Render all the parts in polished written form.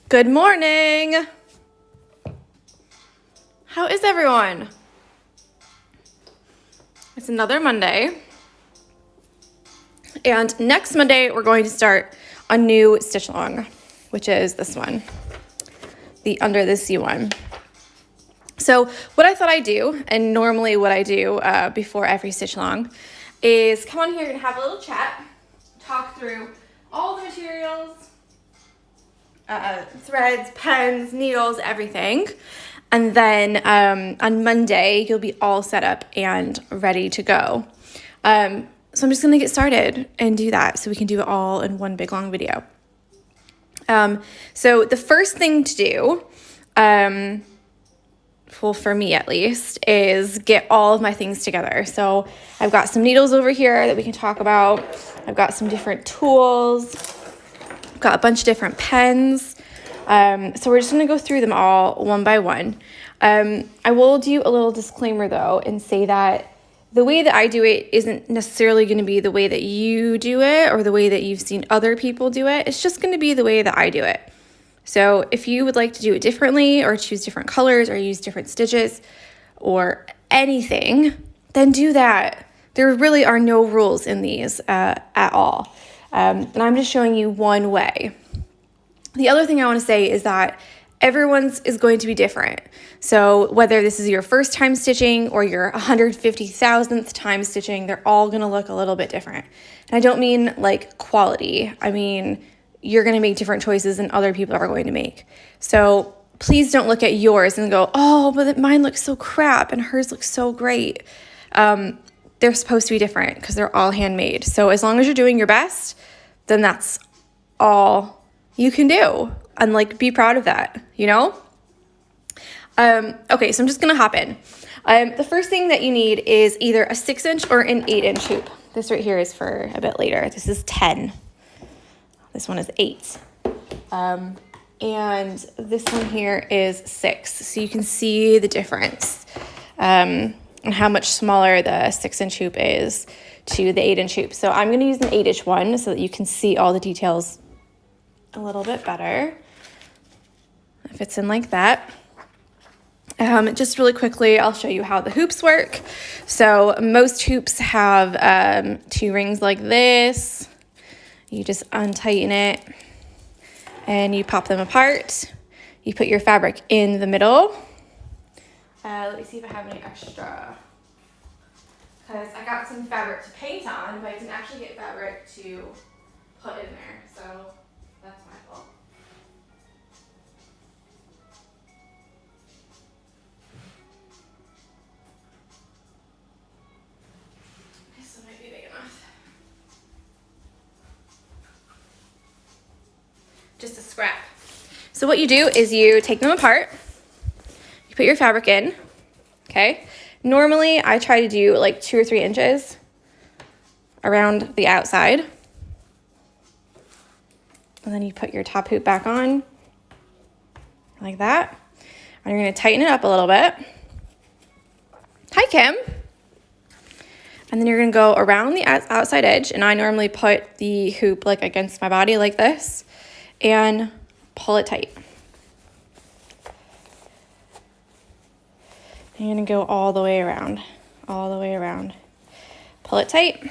Good morning. How is everyone? It's another Monday. And next Monday, we're going to start a new stitch along, which is this one, the Under the Sea one. So what I thought I'd do, and normally what I do before every stitch along, is come on here and have a little chat, talk through all the materials, threads, pens, needles, everything. And then on Monday, you'll be all set up and ready to go. So I'm just going to get started and do that so we can do it all in one big long video. So the first thing to do, well, for me at least, is get all of my things together. So I've got some needles over here that we can talk about. I've got some different tools. I've got a bunch of different pens. So we're just going to go through them all one by one. I will do a little disclaimer though and say that the way that I do it isn't necessarily going to be the way that you do it or the way that you've seen other people do it. It's just going to be the way that I do it. So if you would like to do it differently or choose different colors or use different stitches or anything, then do that. There really are no rules in these at all. And I'm just showing you one way. The other thing I want to say is that everyone's is going to be different. So whether this is your first time stitching or your 150,000th time stitching, they're all going to look a little bit different. And I don't mean like quality. I mean, you're going to make different choices than other people are going to make. So please don't look at yours and go, oh, but mine looks so crap and hers looks so great. They're supposed to be different because they're all handmade. So as long as you're doing your best, then that's all you can do. And like, be proud of that, you know? Okay, so I'm just gonna hop in. The first thing that you need is either a 6-inch or an 8-inch hoop. This right here is for a bit later. This is 10. This one is 8. And this one here is 6. So you can see the difference and how much smaller the 6-inch hoop is to the 8-inch hoop. So I'm gonna use an 8-inch one so that you can see all the details a little bit better. It fits in like that. Just really quickly, I'll show you how the hoops work. So most hoops have 2 rings like this. You just untighten it and you pop them apart. You put your fabric in the middle. Let me see if I have any extra, because I got some fabric to paint on, but I didn't actually get fabric to put in there, so that's my fault. This one might be big enough. Just a scrap. So what you do is you take them apart, you put your fabric in, okay? Normally I try to do like 2 or 3 inches around the outside. And then you put your top hoop back on like that. And you're gonna tighten it up a little bit. Hi, Kim. And then you're gonna go around the outside edge. And I normally put the hoop like against my body like this and pull it tight. And you're gonna go all the way around, all the way around. Pull it tight.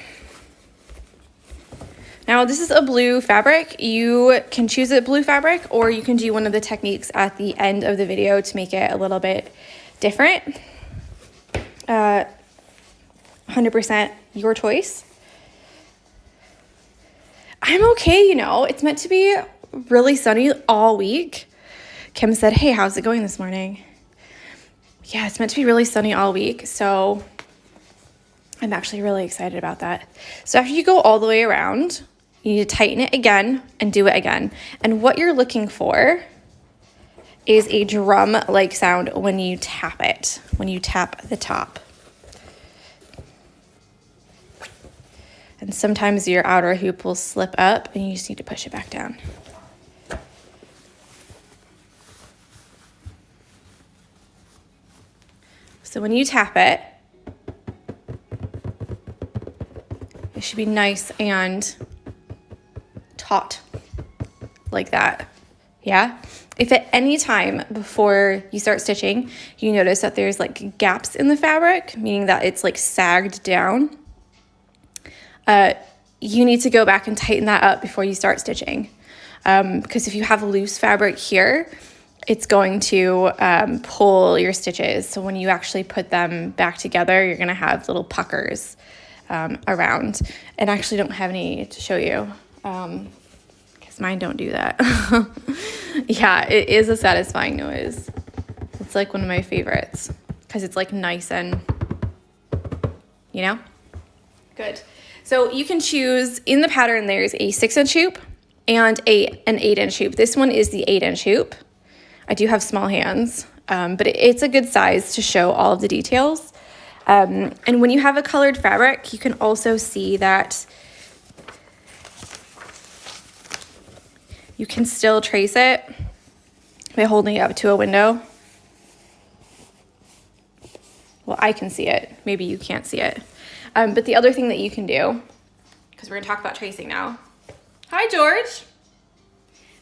Now this is a blue fabric. You can choose a blue fabric or you can do one of the techniques at the end of the video to make it a little bit different. 100% your choice. I'm okay, you know, it's meant to be really sunny all week. Kim said, hey, how's it going this morning? Yeah, it's meant to be really sunny all week, so I'm actually really excited about that. So after you go all the way around, you need to tighten it again and do it again. And what you're looking for is a drum-like sound when you tap it, when you tap the top. And sometimes your outer hoop will slip up and you just need to push it back down. So when you tap it, it should be nice and taut like that. Yeah. If at any time before you start stitching, you notice that there's like gaps in the fabric, meaning that it's like sagged down, you need to go back and tighten that up before you start stitching. Because if you have loose fabric here, it's going to pull your stitches. So when you actually put them back together, you're going to have little puckers around. And I actually don't have any to show you. Mine don't do that. Yeah, it is a satisfying noise. It's like one of my favorites because it's like nice and, you know, good. So you can choose, in the pattern there's a 6-inch hoop and an 8-inch hoop. This one is the 8-inch hoop. I do have small hands, but it's a good size to show all of the details. And when you have a colored fabric, you can also see that you can still trace it by holding it up to a window. Well, I can see it. Maybe you can't see it. But the other thing that you can do, because we're gonna talk about tracing now. Hi, George.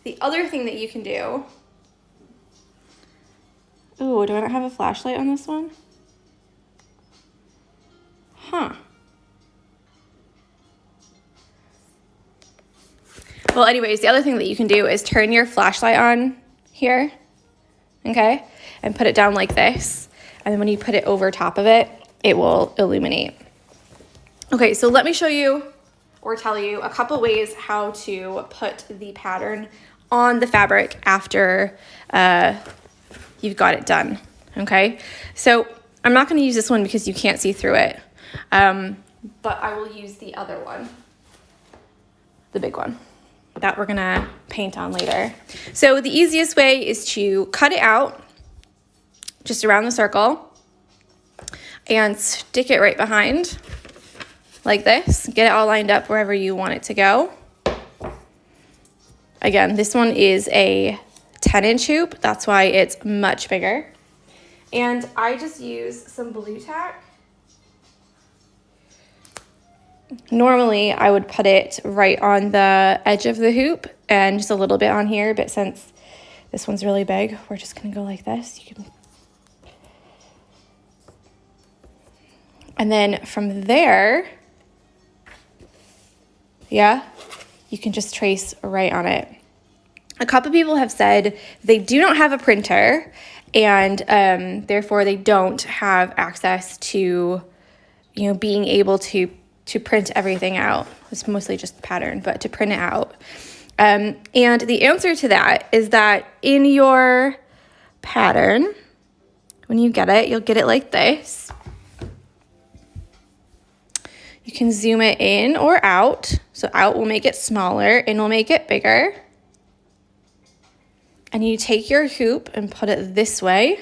The other thing that you can do. Oh, do I not have a flashlight on this one? Huh. Well, anyways, the other thing that you can do is turn your flashlight on here, okay? And put it down like this. And then when you put it over top of it, it will illuminate. Okay, so let me show you or tell you a couple ways how to put the pattern on the fabric after you've got it done, okay? So I'm not gonna use this one because you can't see through it, but I will use the other one, the big one, that we're gonna paint on later. So the easiest way is to cut it out just around the circle and stick it right behind like this. Get it all lined up wherever you want it to go. Again, this one is a 10-inch hoop. That's why it's much bigger. And I just use some blue tack. Normally, I would put it right on the edge of the hoop and just a little bit on here, but since this one's really big, we're just gonna go like this. And then from there, yeah, you can just trace right on it. A couple people have said they do not have a printer and therefore they don't have access to, you know, being able to print everything out. It's mostly just the pattern, but to print it out. And the answer to that is that in your pattern, when you get it, you'll get it like this. You can zoom it in or out. So out will make it smaller, in will make it bigger. And you take your hoop and put it this way.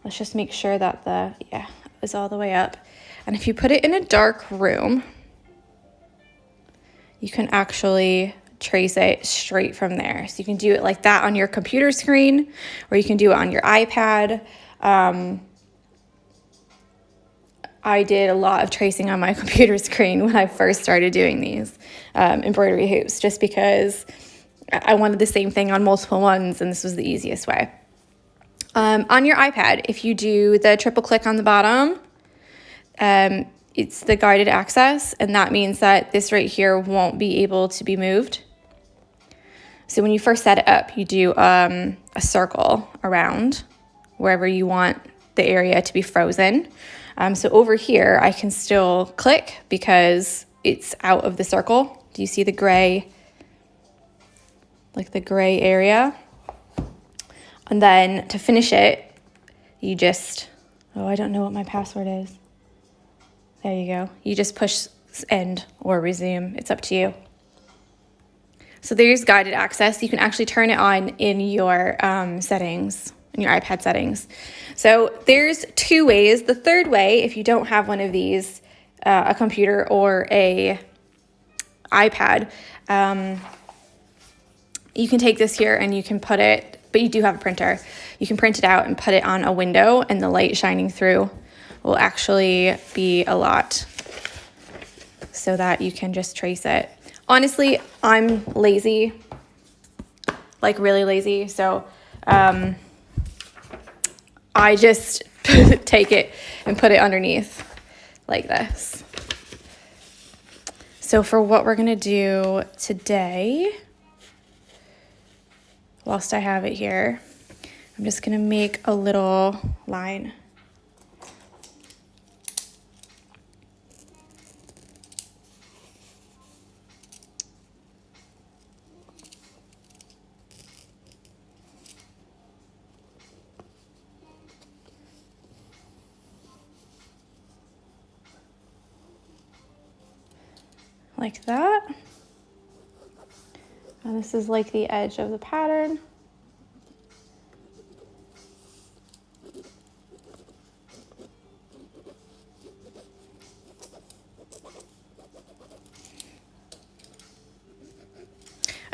Let's just make sure that it is all the way up. And if you put it in a dark room, you can actually trace it straight from there. So you can do it like that on your computer screen, or you can do it on your iPad. I did a lot of tracing on my computer screen when I first started doing these embroidery hoops, just because I wanted the same thing on multiple ones, and this was the easiest way. On your iPad, if you do the triple click on the bottom, it's the guided access, and that means that this right here won't be able to be moved. So when you first set it up, you do a circle around wherever you want the area to be frozen. So over here, I can still click because it's out of the circle. Do you see the gray, like the gray area? And then to finish it, you just, I don't know what my password is. There you go. You just push end or resume. It's up to you. So there's guided access. You can actually turn it on in your settings, in your iPad settings. So there's two ways. The third way, if you don't have one of these, a computer or a iPad, you can take this here and you can put it, but you do have a printer. You can print it out and put it on a window, and the light shining through will actually be a lot so that you can just trace it. Honestly, I'm lazy like really lazy. So I just take it and put it underneath like this. So for what we're gonna do today, whilst I have it here, I'm just gonna make a little line. Like that. And this is like the edge of the pattern.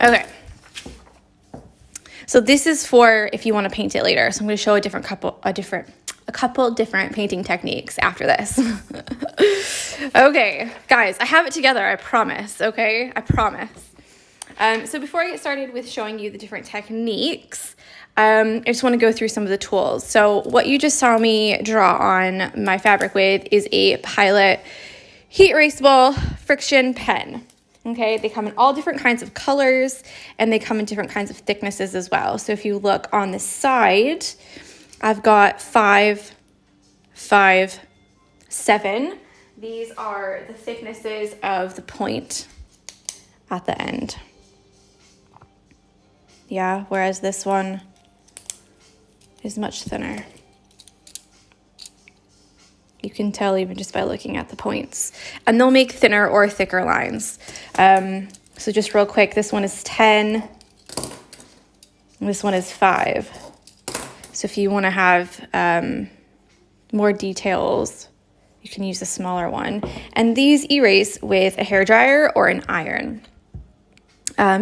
Okay. So this is for if you want to paint it later. So I'm going to show a couple different painting techniques after this. Okay, guys, I have it together, I promise, okay? I promise. So before I get started with showing you the different techniques, I just want to go through some of the tools. So what you just saw me draw on my fabric with is a Pilot heat erasable friction pen. Okay, they come in all different kinds of colors and they come in different kinds of thicknesses as well. So if you look on the side, I've got 5, 5, 7. These are the thicknesses of the point at the end. Yeah, whereas this one is much thinner. You can tell even just by looking at the points. And they'll make thinner or thicker lines. So just real quick, this one is 10. And this one is 5. So if you want to have more details, you can use a smaller one. And these erase with a hairdryer or an iron.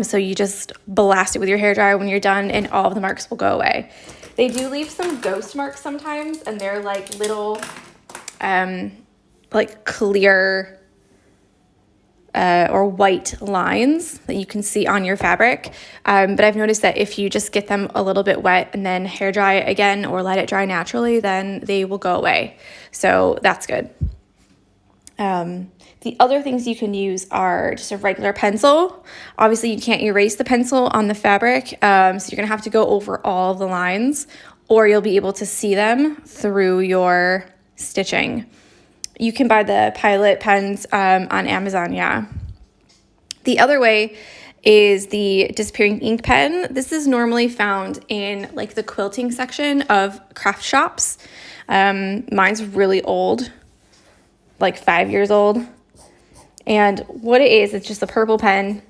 So you just blast it with your hairdryer when you're done and all of the marks will go away. They do leave some ghost marks sometimes, and they're like little like clear or white lines that you can see on your fabric. But I've noticed that if you just get them a little bit wet and then hair dry it again or let it dry naturally, then they will go away. So that's good. The other things you can use are just a regular pencil. Obviously you can't erase the pencil on the fabric. So you're gonna have to go over all of the lines, or you'll be able to see them through your stitching. You can buy the Pilot pens on Amazon, yeah. The other way is the disappearing ink pen. This is normally found in like the quilting section of craft shops. Mine's really old, like 5 years old. And what it is, it's just a purple pen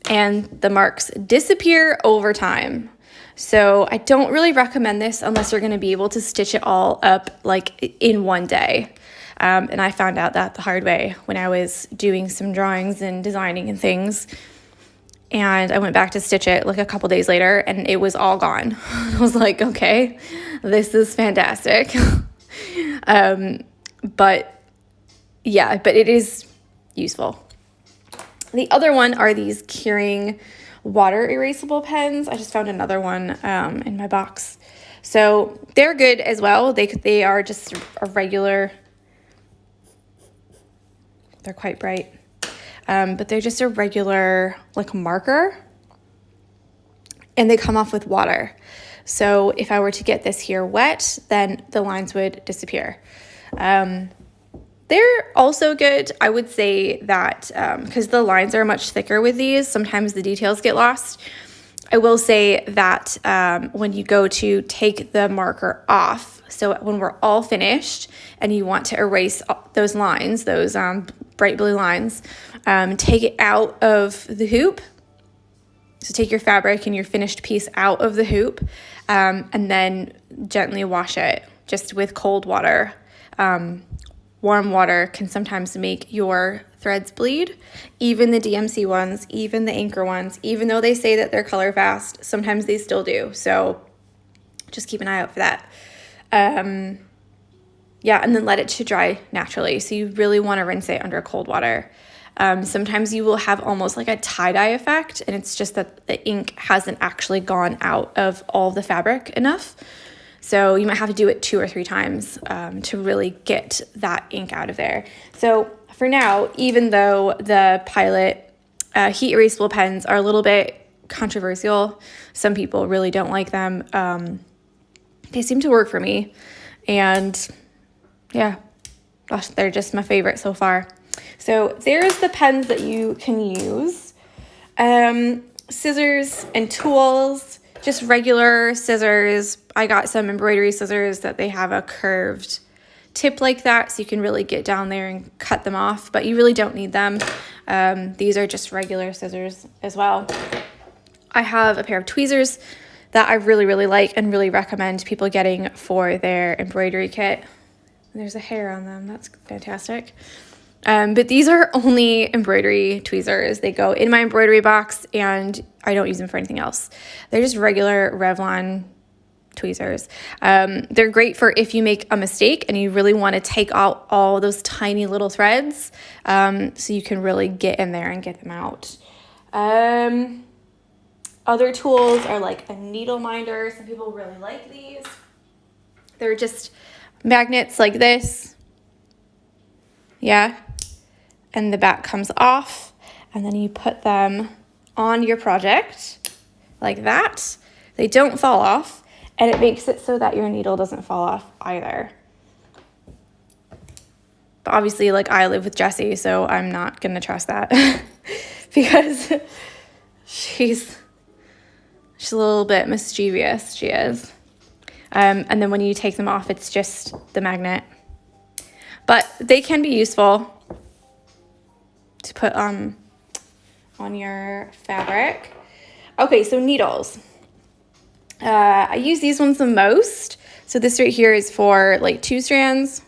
and the marks disappear over time. So I don't really recommend this unless you're going to be able to stitch it all up like in one day. And I found out that the hard way when I was doing some drawings and designing and things. And I went back to stitch it like a couple days later and it was all gone. I was like, okay, this is fantastic. But yeah, but it is useful. The other one are these curing water erasable pens. I just found another one in my box. So they're good as well. They are just a regular, they're quite bright, but they're just a regular like marker and they come off with water. So if I were to get this here wet, then the lines would disappear. They're also good. I would say that because the lines are much thicker with these, sometimes the details get lost. I will say that when you go to take the marker off, so when we're all finished and you want to erase those lines, those bright blue lines, take it out of the hoop. So take your fabric and your finished piece out of the hoop and then gently wash it just with cold water. Warm water can sometimes make your threads bleed. Even the DMC ones, even the Anchor ones, even though they say that they're color fast, sometimes they still do. So just keep an eye out for that. Yeah, and then let it to dry naturally. So you really want to rinse it under cold water. Sometimes you will have almost like a tie-dye effect, and it's just that the ink hasn't actually gone out of all the fabric enough. So you might have to do it 2 or 3 times to really get that ink out of there. So for now, even though the Pilot heat erasable pens are a little bit controversial, some people really don't like them, they seem to work for me. And yeah, gosh, they're just my favorite so far. So there's the pens that you can use. Scissors and tools, just regular scissors. I got some embroidery scissors that they have a curved tip like that, so you can really get down there and cut them off, but you really don't need them. These are just regular scissors as well. I have a pair of tweezers that I really, really like and really recommend people getting for their embroidery kit. There's a hair on them. That's fantastic. But these are only embroidery tweezers. They go in my embroidery box, and I don't use them for anything else. They're just regular Revlon tweezers. They're great for if you make a mistake and you really want to take out all those tiny little threads, so you can really get in there and get them out. Other tools are like a needle minder. Some people really like these. They're just magnets like this. Yeah. And the back comes off, and then you put them on your project like that. They don't fall off, and it makes it so that your needle doesn't fall off either. But obviously, like, I live with Jessie, so I'm not gonna trust that because she's a little bit mischievous, she is. And then when you take them off, it's just the magnet. But they can be useful to put on your fabric. Okay, so needles. I use these ones the most. So this right here is for like 2 strands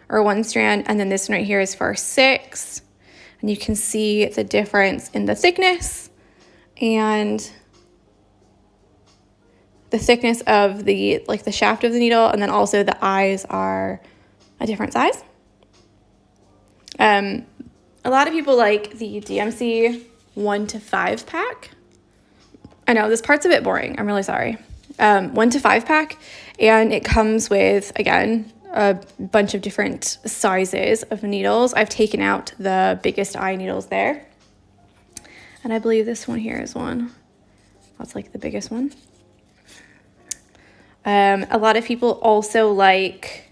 or 1 strand, and then this one right here is for 6. And you can see the difference in the thickness and the thickness of the shaft of the needle, and then also the eyes are a different size. A lot of people like the DMC 1 to 5 pack. I know this part's a bit boring. I'm really sorry. 1 to 5 pack, and it comes with, again, a bunch of different sizes of needles. I've taken out the biggest eye needles there, and I believe this one here is one. That's like the biggest one. A lot of people also like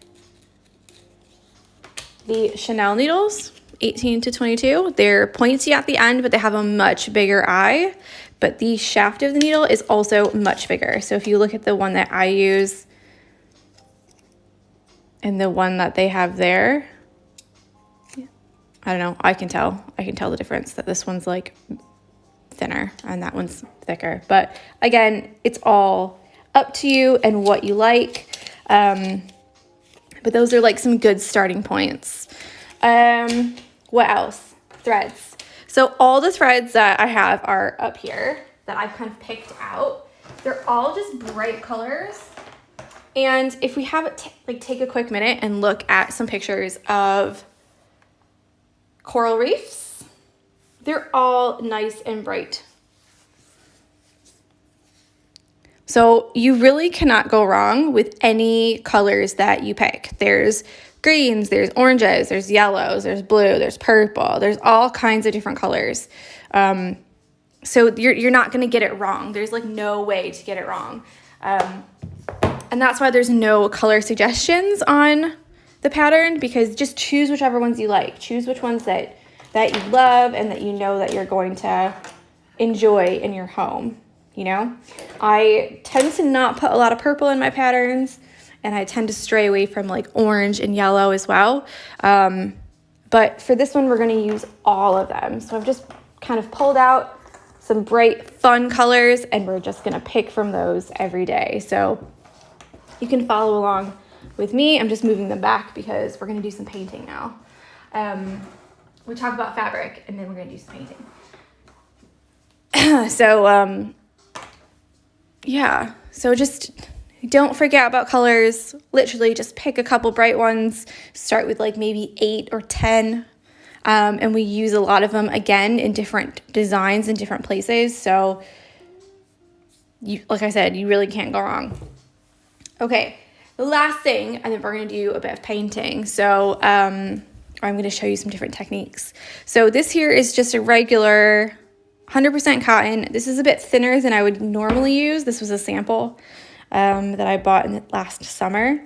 the Chanel needles, 18 to 22. They're pointy at the end, but they have a much bigger eye. But the shaft of the needle is also much bigger. So if you look at the one that I use and the one that they have there, I don't know, I can tell the difference, that this one's like thinner and that one's thicker. But again, it's all up to you and what you like. But those are like some good starting points. What else? Threads. So all the threads that I have are up here that I've kind of picked out. They're all just bright colors. And if we have it, take a quick minute and look at some pictures of coral reefs. They're all nice and bright. So you really cannot go wrong with any colors that you pick. There's greens, there's oranges, there's yellows, there's blue, there's purple, there's all kinds of different colors. So you're not gonna get it wrong. There's like no way to get it wrong. And that's why there's no color suggestions on the pattern, because just choose whichever ones you like. Choose which ones that you love and that you know that you're going to enjoy in your home, you know? I tend to not put a lot of purple in my patterns, and I tend to stray away from like orange and yellow as well. But for this one, we're gonna use all of them. So I've just kind of pulled out some bright, fun colors, and we're just gonna pick from those every day. So you can follow along with me. I'm just moving them back because we're gonna do some painting now. We talk about fabric, and then we're gonna do some painting. Yeah, so just don't forget about colors. Literally just pick a couple bright ones. Start with like maybe 8 or 10. And we use a lot of them, again, in different designs in different places. So, like I said, you really can't go wrong. Okay, the last thing, and then we're going to do a bit of painting. So, I'm going to show you some different techniques. So this here is just a regular 100% cotton. This is a bit thinner than I would normally use. This was a sample that I bought in the last summer.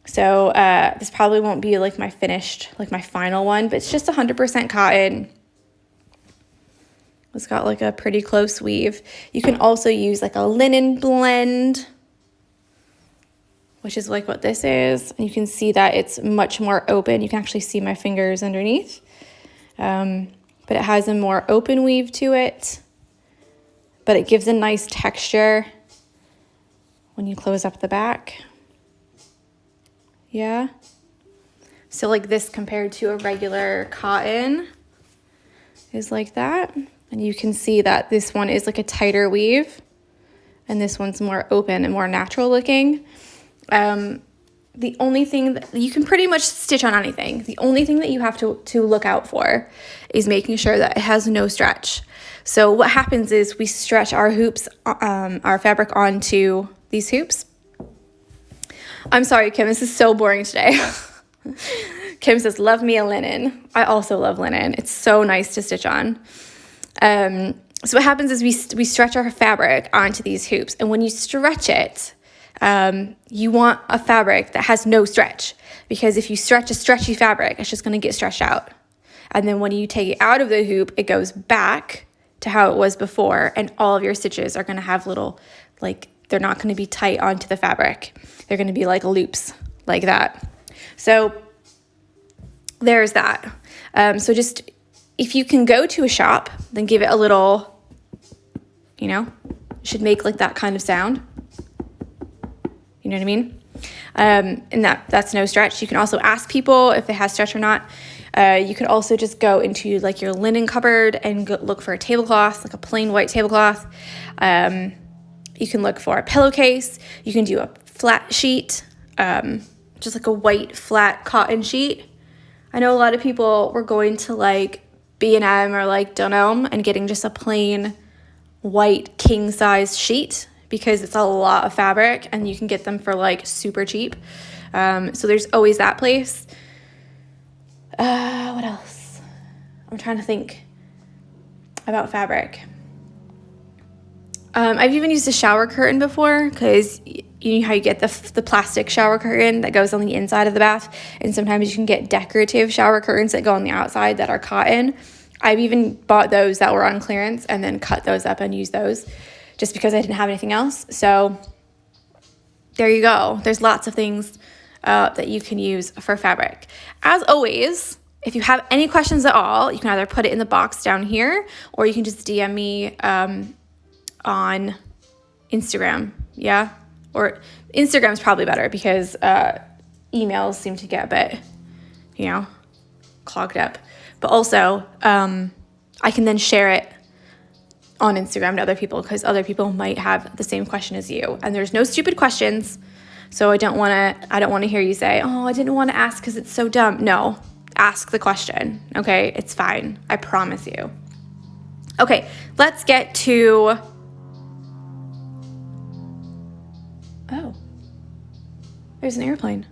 So this probably won't be like my finished, like my final one, but it's just 100% cotton. It's got like a pretty close weave. You can also use like a linen blend, which is like what this is. And you can see that it's much more open. You can actually see my fingers underneath. But it has a more open weave to it. But it gives a nice texture when you close up the back. Yeah. So like this compared to a regular cotton is like that. And you can see that this one is like a tighter weave. And this one's more open and more natural looking. The only thing that you can pretty much stitch on anything. The only thing that you have to look out for is making sure that it has no stretch. So what happens is we stretch our hoops, our fabric onto these hoops. I'm sorry, Kim, this is so boring today. Kim says, love me a linen. I also love linen. It's so nice to stitch on. So what happens is we stretch our fabric onto these hoops. And when you stretch it, you want a fabric that has no stretch, because if you stretch a stretchy fabric, it's just going to get stretched out. And then when you take it out of the hoop, it goes back to how it was before, and all of your stitches are going to have little, like, they're not going to be tight onto the fabric. They're going to be like loops like that. So there's that. So just, if you can go to a shop, then give it a little, you know, it should make like that kind of sound. You know what I mean? And that's no stretch. You can also ask people if it has stretch or not. You could also just go into like your linen cupboard and look for a tablecloth, like a plain white tablecloth. You can look for a pillowcase. You can do a flat sheet, just like a white flat cotton sheet. I know a lot of people were going to like B&M or like Dunelm and getting just a plain white king size sheet, because it's a lot of fabric and you can get them for like super cheap. So there's always that place. What else? I'm trying to think about fabric. I've even used a shower curtain before, because you know how you get the plastic shower curtain that goes on the inside of the bath, and sometimes you can get decorative shower curtains that go on the outside that are cotton. I've even bought those that were on clearance and then cut those up and used those, just because I didn't have anything else. So there you go. There's lots of things that you can use for fabric. As always, if you have any questions at all, you can either put it in the box down here, or you can just DM me on Instagram. Yeah? Or Instagram's probably better, because emails seem to get a bit, you know, clogged up. But also, I can then share it on Instagram to other people, because other people might have the same question as you. And there's no stupid questions. So I don't want to hear you say, oh, I didn't want to ask because it's so dumb. No, ask the question. Okay, it's fine. I promise you. Okay, let's get to, oh, there's an airplane.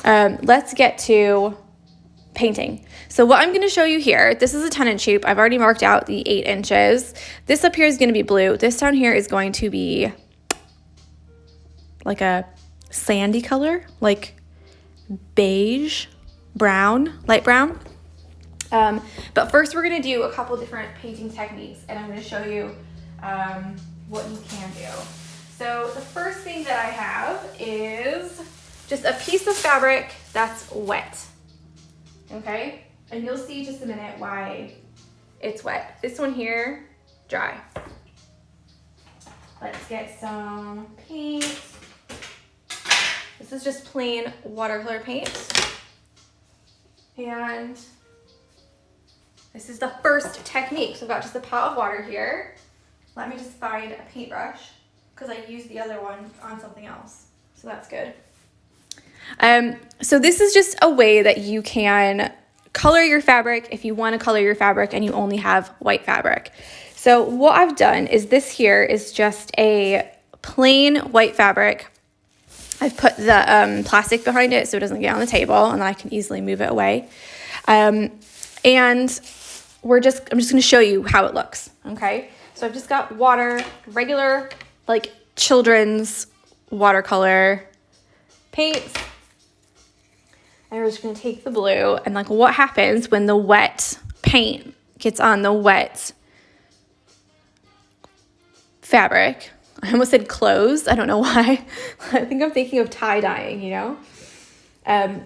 Let's get to painting. So what I'm going to show you here, this is a 10-inch hoop. I've already marked out the 8 inches. This up here is going to be blue. This down here is going to be like a sandy color, like beige, brown, light brown. But first we're going to do a couple different painting techniques, and I'm going to show you what you can do. So the first thing that I have is just a piece of fabric that's wet. Okay, and you'll see in just a minute why it's wet. This one here, dry. Let's get some paint. This is just plain watercolor paint. And this is the first technique. So I've got just a pot of water here. Let me just find a paintbrush, because I used the other one on something else. So that's good. So this is just a way that you can color your fabric if you want to color your fabric and you only have white fabric. So what I've done is this here is just a plain white fabric. I've put the plastic behind it so it doesn't get on the table, and then I can easily move it away. And I'm just going to show you how it looks. Okay. So I've just got regular, like children's watercolor paints. And we're just going to take the blue, and like what happens when the wet paint gets on the wet fabric. I almost said clothes. I don't know why. I think I'm thinking of tie-dyeing, you know?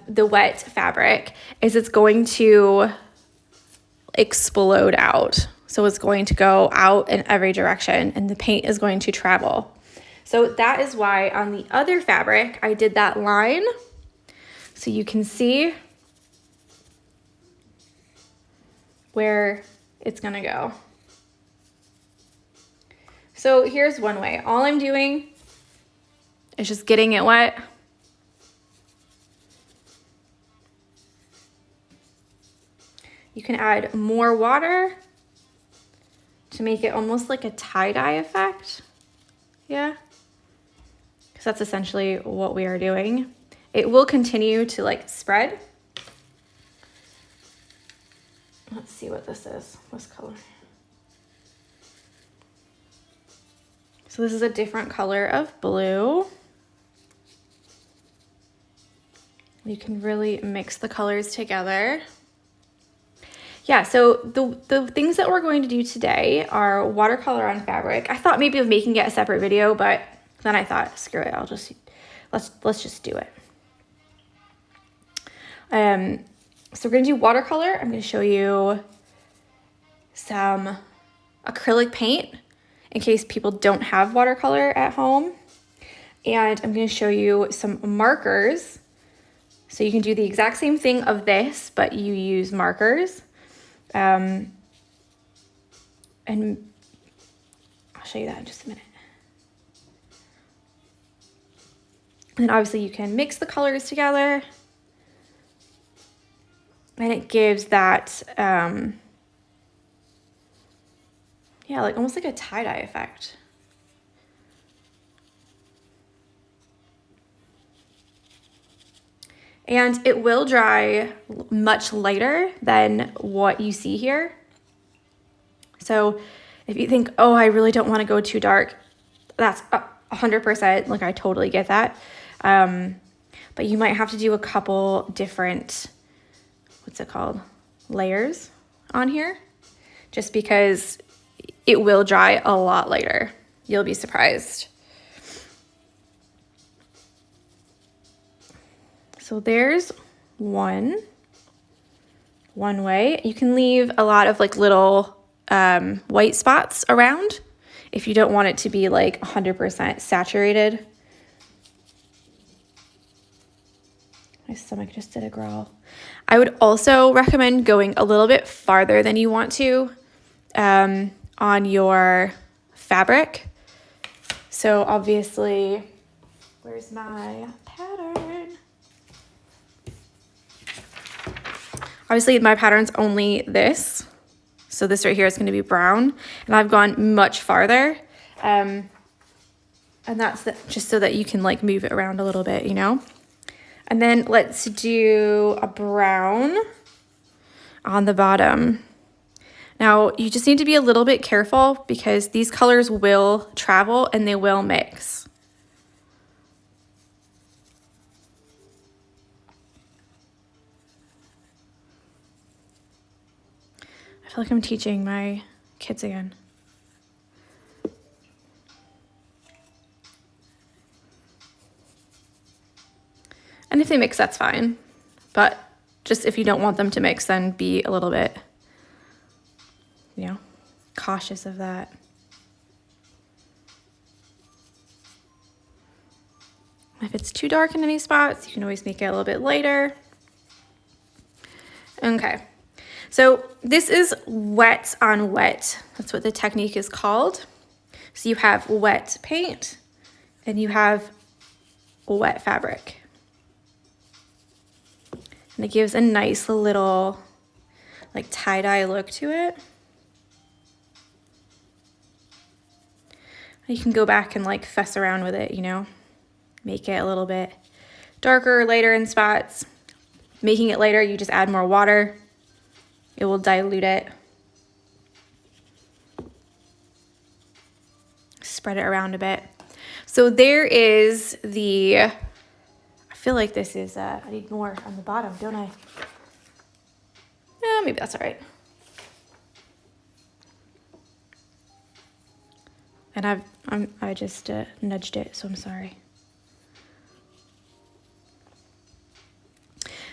The wet fabric is it's going to explode out. So it's going to go out in every direction, and the paint is going to travel. So that is why on the other fabric, I did that line. So you can see where it's gonna go. So here's one way. All I'm doing is just getting it wet. You can add more water to make it almost like a tie-dye effect. Yeah, because that's essentially what we are doing. It will continue to like spread. Let's see what this is, this color. So this is a different color of blue. You can really mix the colors together. Yeah, so the things that we're going to do today are watercolor on fabric. I thought maybe of making it a separate video, but then I thought, screw it, let's just do it. So we're gonna do watercolor. I'm gonna show you some acrylic paint in case people don't have watercolor at home. And I'm gonna show you some markers. So you can do the exact same thing of this, but you use markers. And I'll show you that in just a minute. And then obviously you can mix the colors together. And it gives that, yeah, like almost like a tie-dye effect. And it will dry much lighter than what you see here. So if you think, oh, I really don't want to go too dark, that's 100%, like I totally get that. But you might have to do a couple different, what's it called, layers on here, just because it will dry a lot later. You'll be surprised. So there's one way. You can leave a lot of like little white spots around if you don't want it to be like 100% saturated. My stomach just did a growl. I would also recommend going a little bit farther than you want to on your fabric. So obviously, where's my pattern? Obviously my pattern's only this. So this right here is gonna be brown, and I've gone much farther. And that's just so that you can like move it around a little bit, you know? And then let's do a brown on the bottom. Now you just need to be a little bit careful because these colors will travel and they will mix. I feel like I'm teaching my kids again. And if they mix, that's fine. But just if you don't want them to mix, then be a little bit, you know, cautious of that. If it's too dark in any spots, you can always make it a little bit lighter. Okay. So this is wet on wet. That's what the technique is called. So you have wet paint and you have wet fabric. And it gives a nice little like tie-dye look to it. You can go back and like fuss around with it, you know, make it a little bit darker, lighter in spots. Making it lighter, you just add more water. It will dilute it. Spread it around a bit. So there is the, I feel like this is, I need more on the bottom, don't I? Yeah, maybe that's all right. And I just nudged it, so I'm sorry.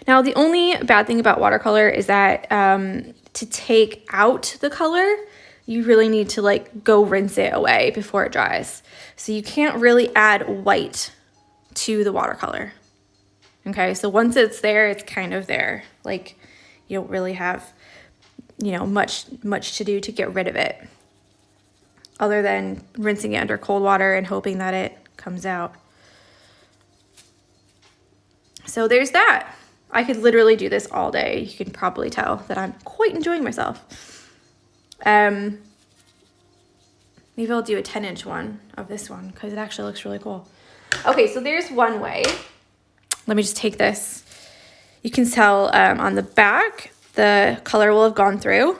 Now, the only bad thing about watercolor is that to take out the color, you really need to like go rinse it away before it dries. So you can't really add white to the watercolor. Okay, so once it's there, it's kind of there. Like you don't really have, you know, much to do to get rid of it, other than rinsing it under cold water and hoping that it comes out. So there's that. I could literally do this all day. You can probably tell that I'm quite enjoying myself. Maybe I'll do a 10-inch one of this one because it actually looks really cool. Okay, so there's one way. Let me just take this. You can tell on the back, the color will have gone through.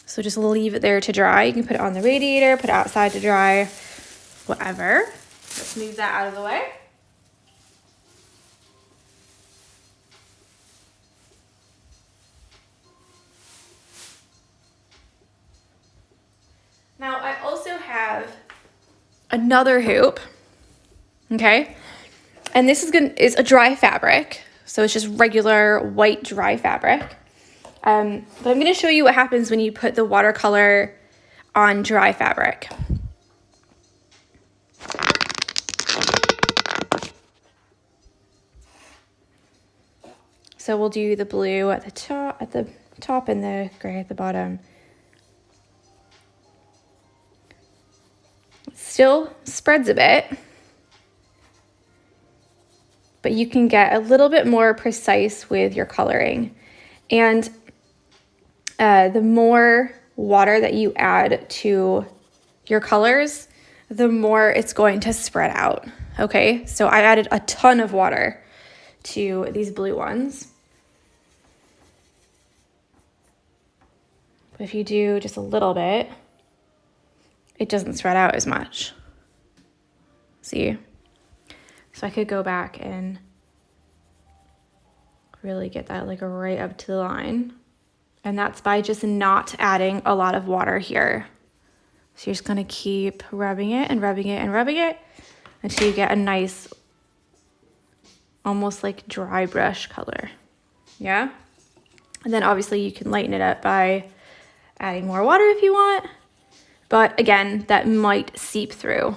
So just leave it there to dry. You can put it on the radiator, put it outside to dry, whatever. Let's move that out of the way. Now I also have another hoop, okay? And this is a dry fabric. So it's just regular white dry fabric. But I'm gonna show you what happens when you put the watercolor on dry fabric. So we'll do the blue at the top and the gray at the bottom. It still spreads a bit, but you can get a little bit more precise with your coloring. And the more water that you add to your colors, the more it's going to spread out, okay? So I added a ton of water to these blue ones. But if you do just a little bit, it doesn't spread out as much. See? So I could go back and really get that like right up to the line. And that's by just not adding a lot of water here. So you're just gonna keep rubbing it and rubbing it and rubbing it until you get a nice, almost like dry brush color, yeah? And then obviously you can lighten it up by adding more water if you want, but again, that might seep through.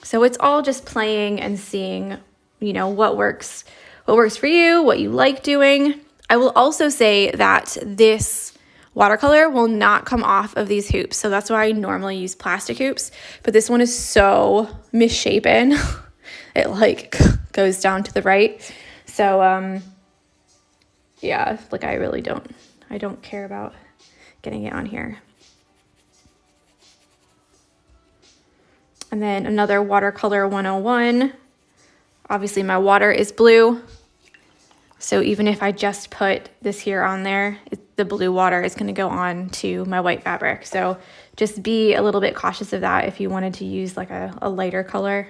So it's all just playing and seeing, you know, what works for you, what you like doing. I will also say that this watercolor will not come off of these hoops. So that's why I normally use plastic hoops, but this one is so misshapen. It like goes down to the right. So, yeah, like I don't care about getting it on here. And then another watercolor 101. Obviously my water is blue. So even if I just put this here on there, the blue water is going to go on to my white fabric. So just be a little bit cautious of that if you wanted to use like a lighter color.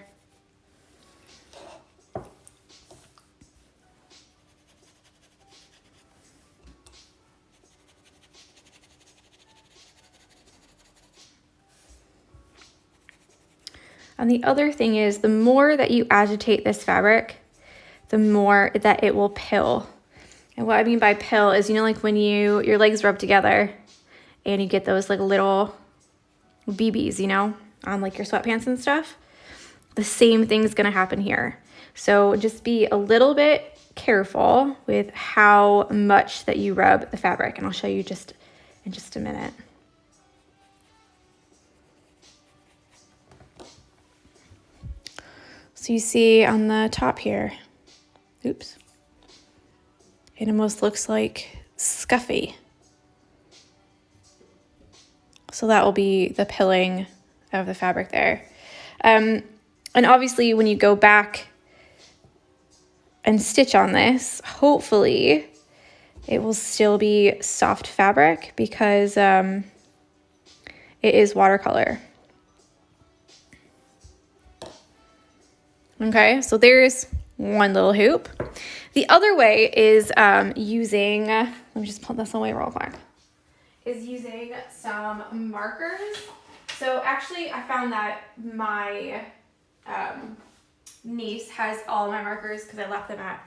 And the other thing is, the more that you agitate this fabric, the more that it will pill. And what I mean by pill is, you know, like when your legs rub together and you get those like little BBs, you know, on like your sweatpants and stuff. The same thing's gonna happen here. So just be a little bit careful with how much that you rub the fabric. And I'll show you just in just a minute. So you see on the top here, oops, It almost looks like scuffy. So that will be the pilling of the fabric there. And obviously when you go back and stitch on this, hopefully it will still be soft fabric because it is watercolor. Okay, so there's one little hoop. The other way is using, let me just put this away real quick, is using some markers. So actually I found that my niece has all my markers because I left them at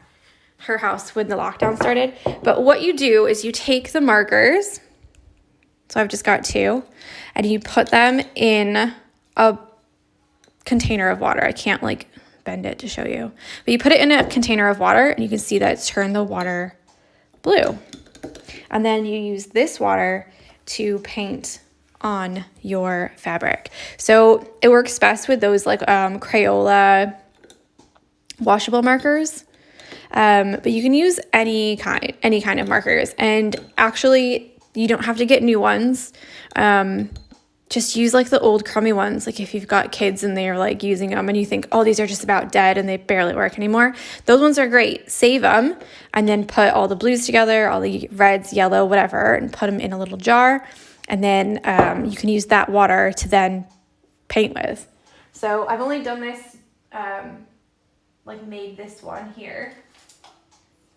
her house when the lockdown started. But what you do is you take the markers, so I've just got 2, and you put them in a container of water. I can't like bend it to show you, but you put it in a container of water and you can see that it's turned the water blue. And then you use this water to paint on your fabric. So it works best with those like Crayola washable markers. But you can use any kind of markers, and actually you don't have to get new ones. Just use like the old crummy ones. Like if you've got kids and they're like using them and you think, oh, these are just about dead and they barely work anymore. Those ones are great. Save them and then put all the blues together, all the reds, yellow, whatever, and put them in a little jar. And then you can use that water to then paint with. So I've only done this, like made this one here,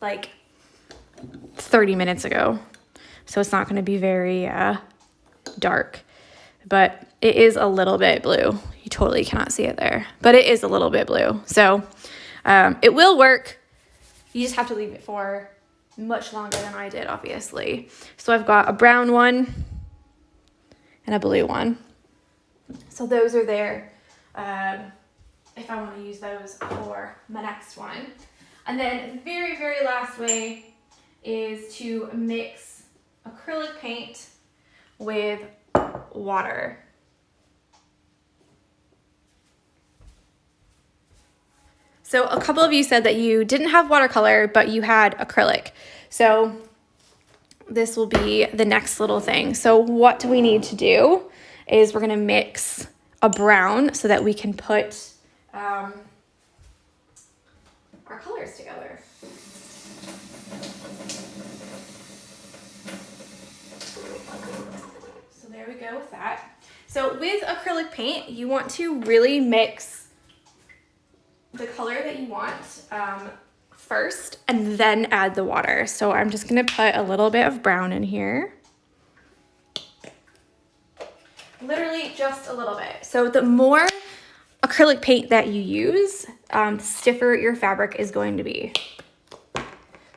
like 30 minutes ago. So it's not going to be very dark. But it is a little bit blue. You totally cannot see it there, but it is a little bit blue. So it will work. You just have to leave it for much longer than I did, obviously. So I've got a brown one and a blue one. So those are there if I want to use those for my next one. And then the very, very last way is to mix acrylic paint with water. So a couple of you said that you didn't have watercolor, but you had acrylic. So this will be the next little thing. So what we need to do is we're going to mix a brown so that we can put our colors together. So there we go with that. So with acrylic paint, you want to really mix the color that you want first and then add the water. So I'm just going to put a little bit of brown in here. Literally just a little bit. So the more acrylic paint that you use, the stiffer your fabric is going to be.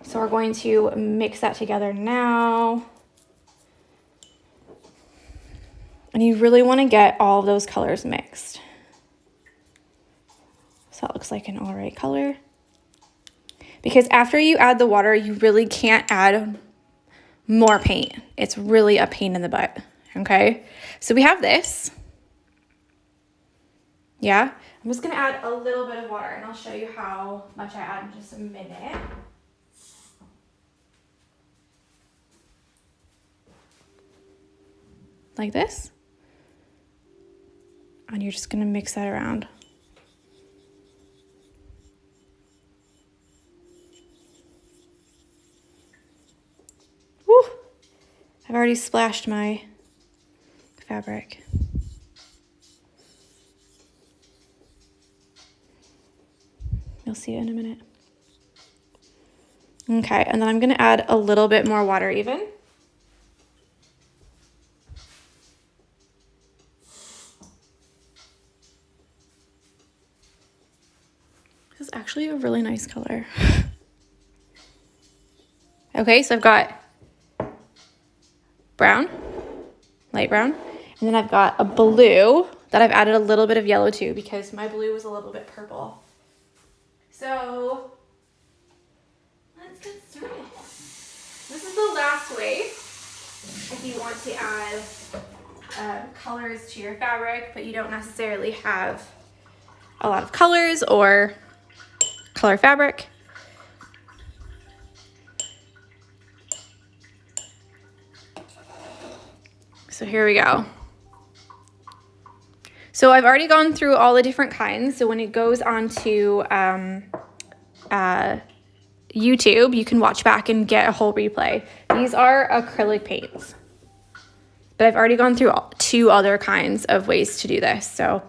So we're going to mix that together now. And you really want to get all of those colors mixed. So that looks like an all right color. Because after you add the water, you really can't add more paint. It's really a pain in the butt, okay? So we have this. Yeah, I'm just gonna add a little bit of water and I'll show you how much I add in just a minute. Like this. And you're just gonna mix that around. Woo! I've already splashed my fabric. You'll see it in a minute. Okay, and then I'm gonna add a little bit more water even. This is actually a really nice color. Okay, so I've got brown, light brown, and then I've got a blue that I've added a little bit of yellow to because my blue was a little bit purple. So let's get started. This is the last way if you want to add colors to your fabric, but you don't necessarily have a lot of colors or color fabric. So here we go. So I've already gone through all the different kinds. So when it goes onto YouTube, you can watch back and get a whole replay. These are acrylic paints, but I've already gone through 2 other kinds of ways to do this. So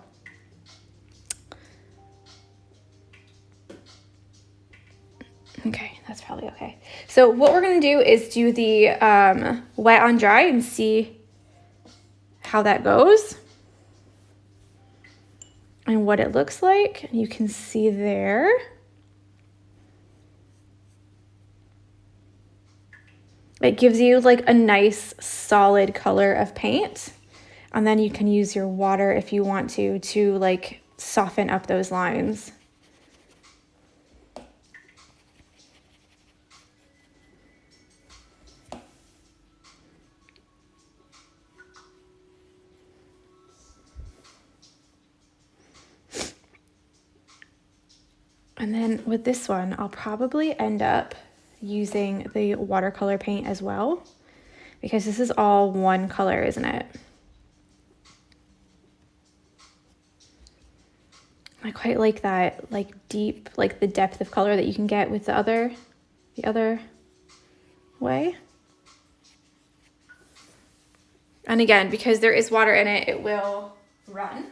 okay, that's probably okay. So what we're gonna do is do the wet on dry and see how that goes and what it looks like. You can see there. It gives you like a nice solid color of paint. And then you can use your water if you want to like soften up those lines. And then with this one, I'll probably end up using the watercolor paint as well, because this is all one color, isn't it? I quite like that, like deep, like the depth of color that you can get with the other way. And again, because there is water in it, it will run.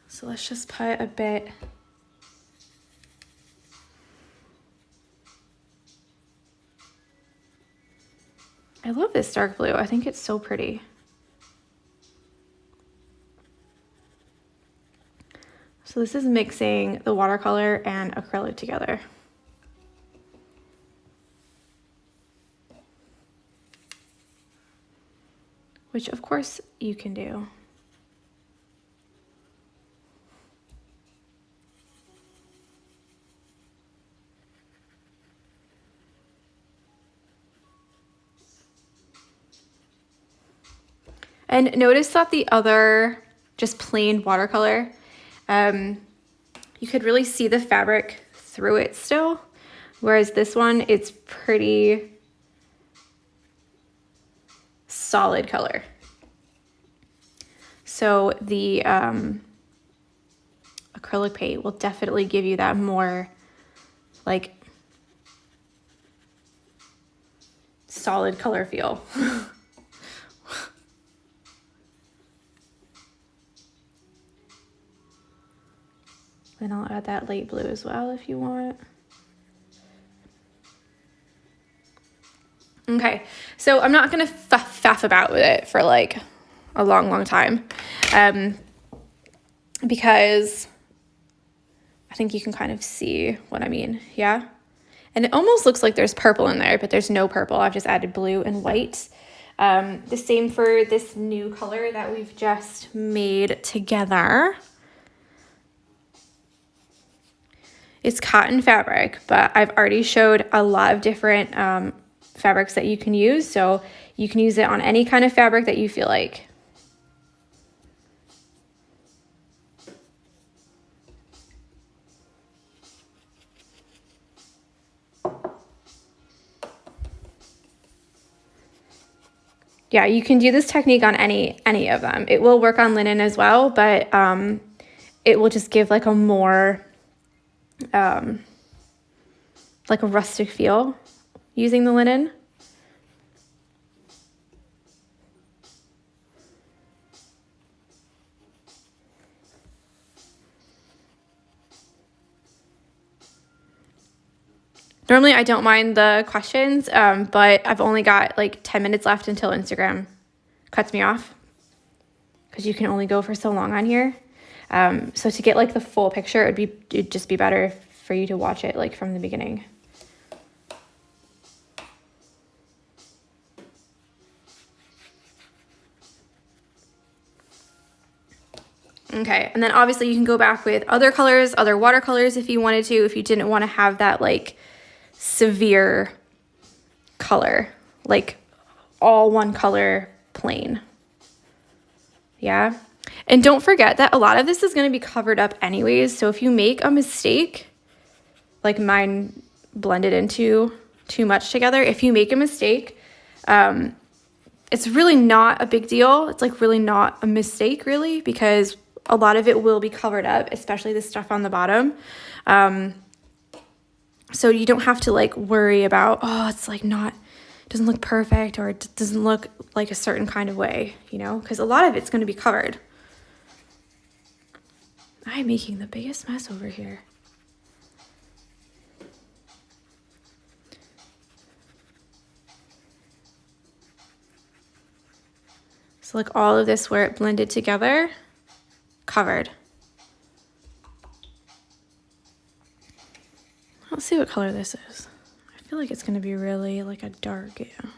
So let's just put a bit. I love this dark blue. I think it's so pretty. So this is mixing the watercolor and acrylic together. Which of course you can do. And notice that the other just plain watercolor, you could really see the fabric through it still, whereas this one, it's pretty solid color. So the acrylic paint will definitely give you that more like solid color feel. Then I'll add that light blue as well if you want. Okay, so I'm not gonna faff about with it for like a long time, because I think you can kind of see what I mean, yeah? And it almost looks like there's purple in there, but there's no purple. I've just added blue and white. The same for this new color that we've just made together. It's cotton fabric, but I've already showed a lot of different fabrics that you can use. So you can use it on any kind of fabric that you feel like. Yeah, you can do this technique on any of them. It will work on linen as well, but it will just give like a more like a rustic feel using the linen. Normally I don't mind the questions, but I've only got like 10 minutes left until Instagram cuts me off, because you can only go for so long on here. So to get like the full picture, it'd just be better for you to watch it like from the beginning. Okay, and then obviously you can go back with other colors, other watercolors if you wanted to, if you didn't want to have that like severe color, like all one color plain. Yeah. And don't forget that a lot of this is going to be covered up anyways. So if you make a mistake, like mine blended into too much together. If you make a mistake, it's really not a big deal. It's like really not a mistake really, because a lot of it will be covered up, especially the stuff on the bottom. So you don't have to like worry about, oh, it's like not, doesn't look perfect, or it doesn't look like a certain kind of way, you know, because a lot of it's going to be covered. I'm making the biggest mess over here. So like all of this where it blended together, covered. Let's see what color this is. I feel like it's going to be really like a dark, yeah.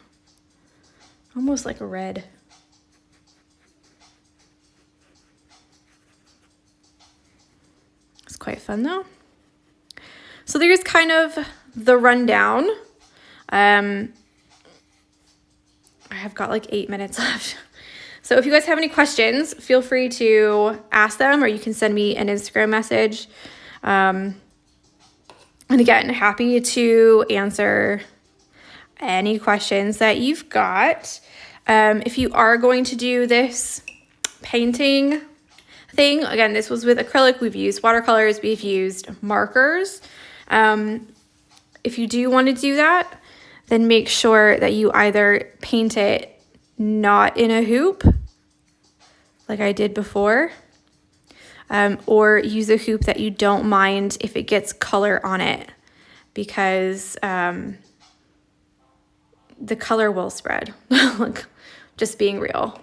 Almost like a red. It's quite fun though. So there's kind of the rundown. I have got like 8 minutes left. So if you guys have any questions, feel free to ask them, or you can send me an Instagram message. And again, happy to answer any questions that you've got. If you are going to do this painting thing, again, this was with acrylic. We've used watercolors, we've used markers. If you do want to do that, then make sure that you either paint it not in a hoop, like I did before, or use a hoop that you don't mind if it gets color on it, because the color will spread. Like, just being real.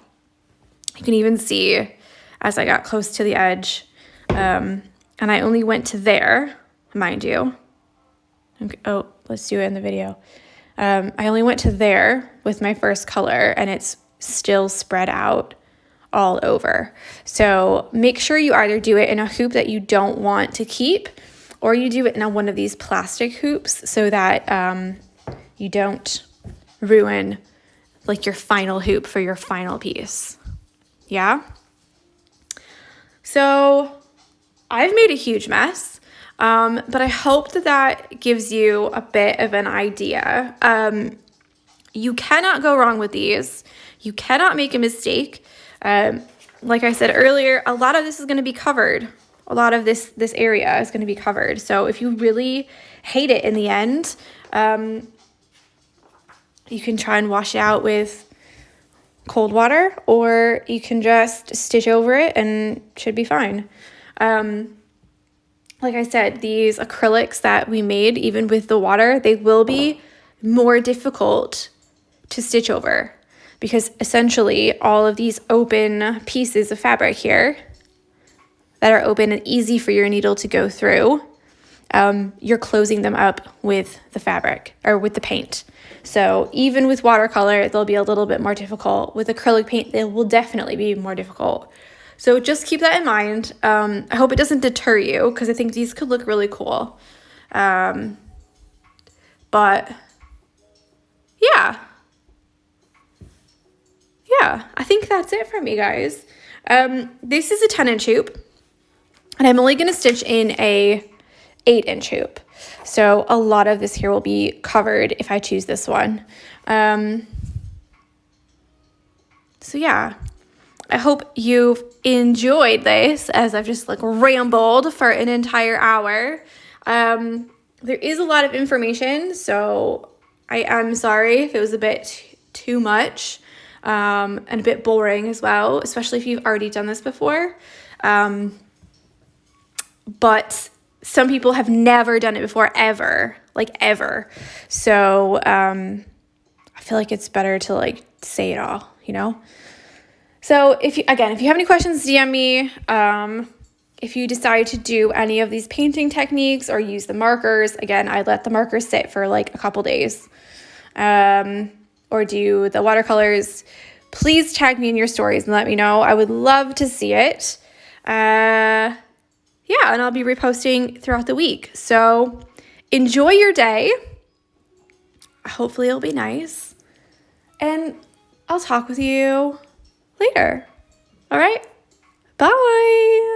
You can even see as I got close to the edge, and I only went to there, mind you. Okay, oh, let's do it in the video. I only went to there with my first color, and it's still spread out all over. So make sure you either do it in a hoop that you don't want to keep, or you do it in one of these plastic hoops so that you don't ruin like your final hoop for your final piece. Yeah. So I've made a huge mess. But I hope that that gives you a bit of an idea. You cannot go wrong with these. You cannot make a mistake. Like I said earlier, a lot of this is going to be covered. A lot of this area is going to be covered. So if you really hate it in the end, you can try and wash it out with cold water, or you can just stitch over it and it should be fine. Like I said, these acrylics that we made, even with the water, they will be more difficult to stitch over, because essentially all of these open pieces of fabric here that are open and easy for your needle to go through, you're closing them up with the fabric or with the paint. So even with watercolor, they'll be a little bit more difficult. With acrylic paint, they will definitely be more difficult. So just keep that in mind. I hope it doesn't deter you, because I think these could look really cool. But yeah, I think that's it for me, guys. This is a 10-inch hoop, and I'm only going to stitch in a 8-inch hoop. So a lot of this here will be covered if I choose this one. So yeah. I hope you've enjoyed this, as I've just like rambled for an entire hour. There is a lot of information, so I am sorry if it was a bit too much, and a bit boring as well, especially if you've already done this before. But some people have never done it before, ever. So I feel like it's better to like say it all, you know? So if you have any questions, DM me. If you decide to do any of these painting techniques or use the markers, again, I let the markers sit for like a couple days. Or do the watercolors, please tag me in your stories and let me know. I would love to see it. And I'll be reposting throughout the week. So enjoy your day. Hopefully it'll be nice. And I'll talk with you later. All right. Bye.